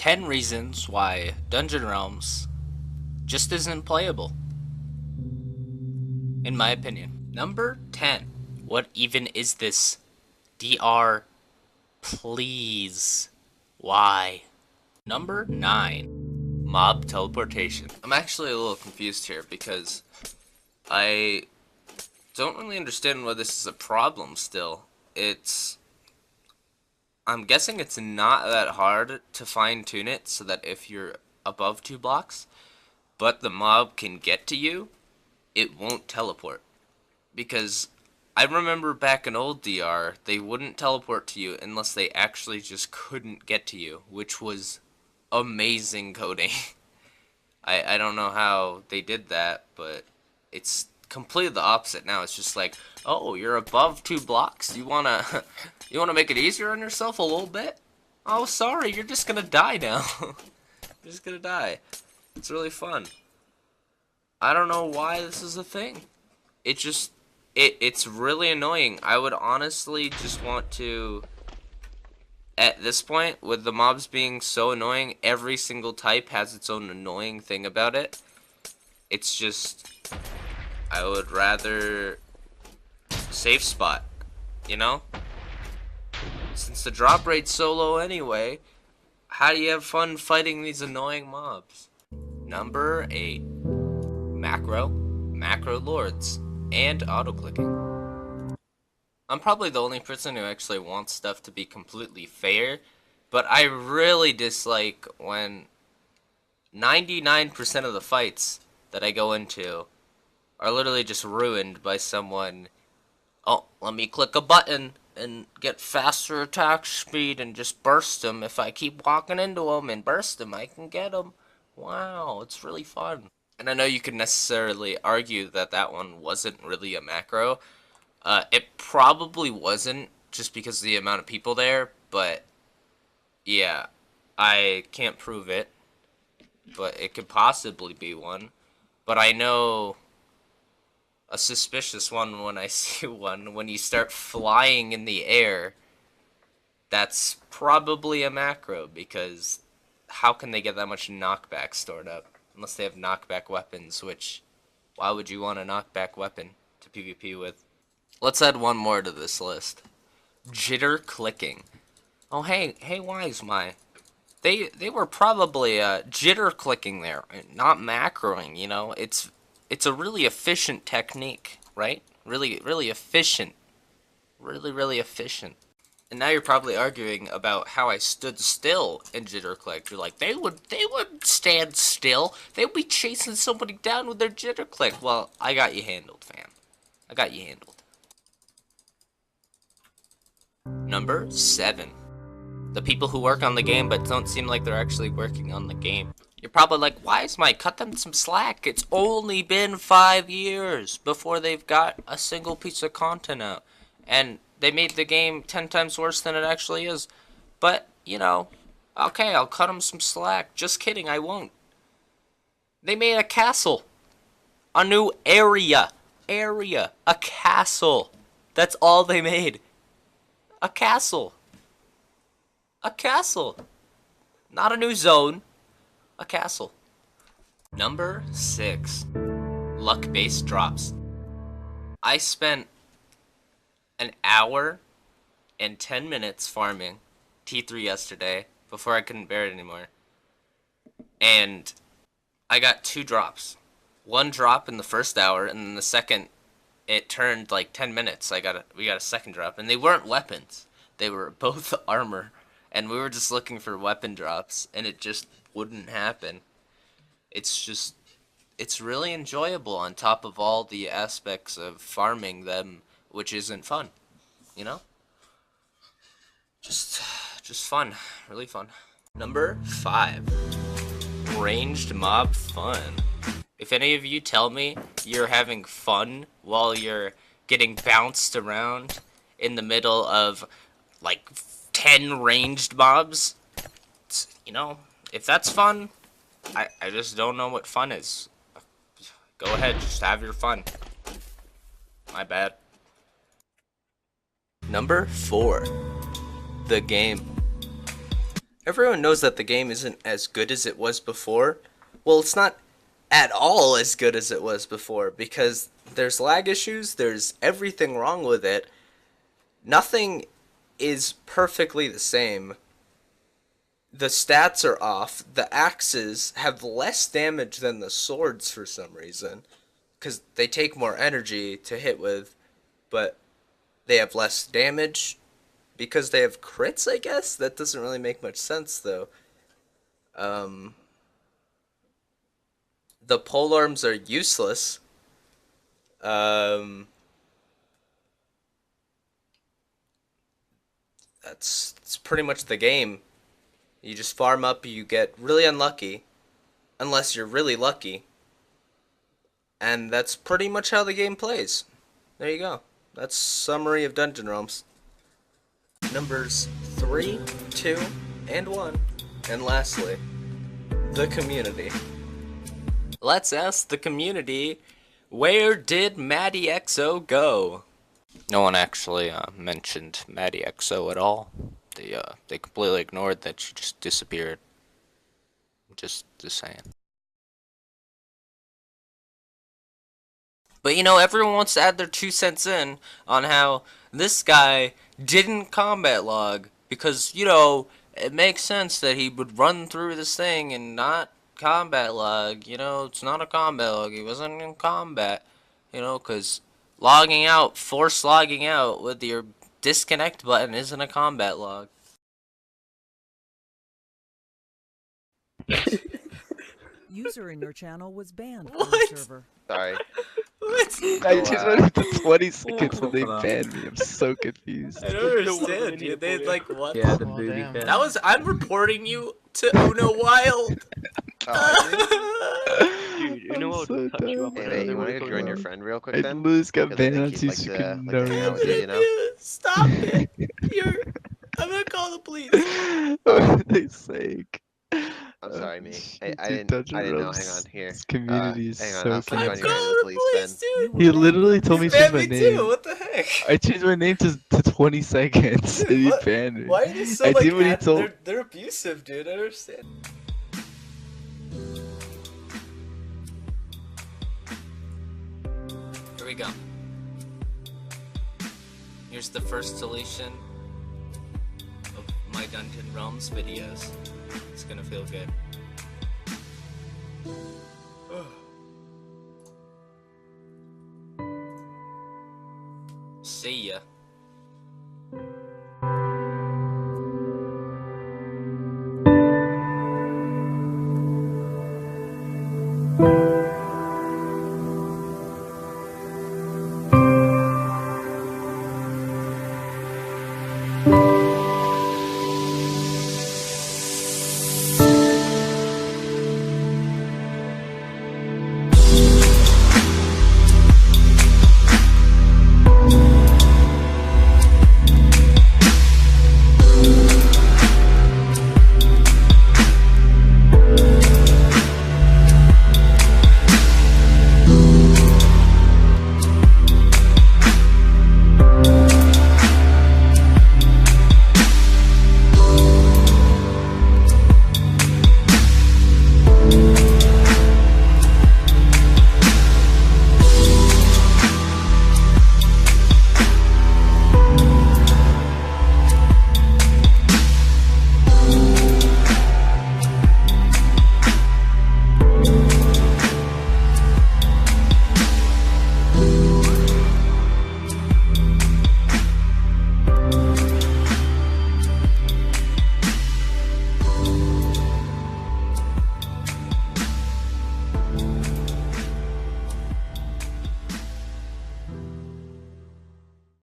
10 reasons why Dungeon Realms just isn't playable, in my opinion. Number 10. What even is this? DR, please. Why? Number 9. Mob teleportation. I'm actually a little confused here because I don't really understand why this is a problem still. I'm guessing it's not that hard to fine tune it so that if you're above 2 blocks, but the mob can get to you, it won't teleport. Because I remember back in old DR, they wouldn't teleport to you unless they actually just couldn't get to you, which was amazing coding. I don't know how they did that, but it's completely the opposite now. It's just like, oh, you're above 2 blocks. You wanna you wanna make it easier on yourself a little bit? Oh, sorry, you're just gonna die now. You're just gonna die. It's really fun. I don't know why this is a thing. It's really annoying. I would honestly just want to, at this point, with the mobs being so annoying, every single type has its own annoying thing about it. It's just, I would rather safe spot, you know? Since the drop rate's so low anyway, how do you have fun fighting these annoying mobs? Number 8. Macrolords, and Autoclicking. I'm probably the only person who actually wants stuff to be completely fair, but I really dislike when 99% of the fights that I go into are literally just ruined by someone, oh, let me click a button and get faster attack speed and just burst them. If I keep walking into them and burst them, I can get them. Wow, it's really fun. And I know you could necessarily argue that that one wasn't really a macro. It probably wasn't, just because of the amount of people there, but yeah, I can't prove it, but it could possibly be one. But I know a suspicious one when I see one. When you start flying in the air, that's probably a macro, because how can they get that much knockback stored up? Unless they have knockback weapons, which, why would you want a knockback weapon to PvP with? Let's add one more to this list. Jitterclicking. Oh, hey, Wise My. They were probably jitterclicking there, not macroing, you know? It's a really efficient technique, right? Really efficient. Really efficient. And now you're probably arguing about how I stood still in jitterclick. You're like, they would stand still. They would be chasing somebody down with their jitterclick. Well, I got you handled, fam. I got you handled. Number 7. The people who work on the game but don't seem like they're actually working on the game. You're probably like, why is Mike? Cut them some slack. It's only been 5 years before they've got a single piece of content out. And they made the game 10 times worse than it actually is. But, you know, okay, I'll cut them some slack. Just kidding, I won't. They made a castle. A new area. A castle. That's all they made. A castle. A castle. Not a new zone. A castle. Number 6. Luck-based drops. I spent an hour and 10 minutes farming T3 yesterday before I couldn't bear it anymore. And I got 2 drops. One drop in the first hour, and then the second, it turned like 10 minutes. We got a second drop, and they weren't weapons. They were both armor. And we were just looking for weapon drops, and it just wouldn't happen. It's really enjoyable on top of all the aspects of farming them, which isn't fun, you know? Just fun, really fun. Number 5, ranged mob fun. If any of you tell me you're having fun while you're getting bounced around in the middle of like 10 ranged mobs, you know, if that's fun, I just don't know what fun is. Go ahead, just have your fun. My bad. Number 4, the game. Everyone knows that the game isn't as good as it was before. Well, it's not at all as good as it was before because there's lag issues, there's everything wrong with it. Nothing is perfectly the same. The stats are off. The axes have less damage than the swords for some reason because they take more energy to hit with, but they have less damage because they have crits, I guess? That doesn't really make much sense, though. Um, the polearms are useless. Um, that's pretty much the game. You just farm up, you get really unlucky, unless you're really lucky. And that's pretty much how the game plays. There you go. That's summary of Dungeon Realms. Numbers 3, 2, and 1. And lastly, the community. Let's ask the community, where did Maddie XO go? No one actually mentioned Maddie XO at all. They completely ignored that she just disappeared. Just saying. But you know, everyone wants to add their 2 cents in on how this guy didn't combat log because, you know, it makes sense that he would run through this thing and not combat log. You know, it's not a combat log. He wasn't in combat, you know, because logging out, force logging out with your disconnect button isn't a combat log. User in your channel was banned from What? the server. Sorry. What? I just went up to 20 seconds and they banned me. I'm so confused. I don't understand, dude. They like what? Yeah, the booty damn. cat. That was. I'm reporting you to Uno Wild. Dude, I'm Uno so will touch you dumb. up. Hey, Hey, you wanna go join your friend real quick I then? literally got Because I banned on think he'd like TCP. to hang out with you, you know? Stop it! You're. I'm gonna call the police. For their sake. I'm sorry, me. Shit, I dude, didn't Dungeon know. Realms, Hang on, here. This community is Hang on, so I'll keep I'm joining you calling guys confused. the the police, police, then. dude. He literally told me You to change banned my me too. name. What the heck? I changed my name to 20 seconds Dude, and he what? banned me. Why are they so I like? did what he told. They're abusive, dude. I don't understand. Here we go. Here's the first deletion of my Dungeon Realms videos. It's gonna feel good. See ya.